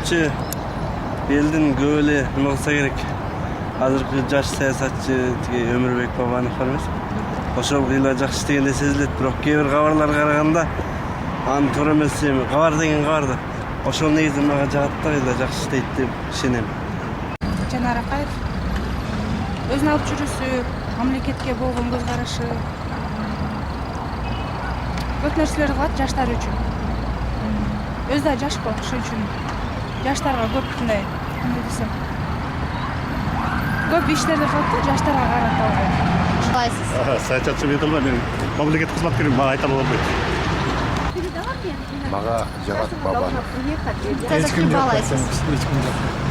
менимче элдин көп эле эме кылса керек. Азыркы жаш саясатчы Өмүрбек Бабанов бар эмес? Ошол кыйла жакшы иштегенде сезилет, бирок кээ бир кабарларга караганда анын туура эмес эми кабар деген кабар да. Ошол негизи мага жагат да, кыйла жакшы иштейт деп ишенем. Жанар Акаев өзүнүн алып жүрүүсү, мамлекетке болгон көз карашы көп нерселерди кылат жаштар үчүн. Өзү да жашко, ошол үчүн жаштарга көп мындай эмне десем, көп иштерди кылат да жаштарга карата алган. Кайсыз? Саясатчы мен айталбайм, мен мамлекет кызматкермин, мага айта албайт. Мага жагат Бабанов. Эч ким жок.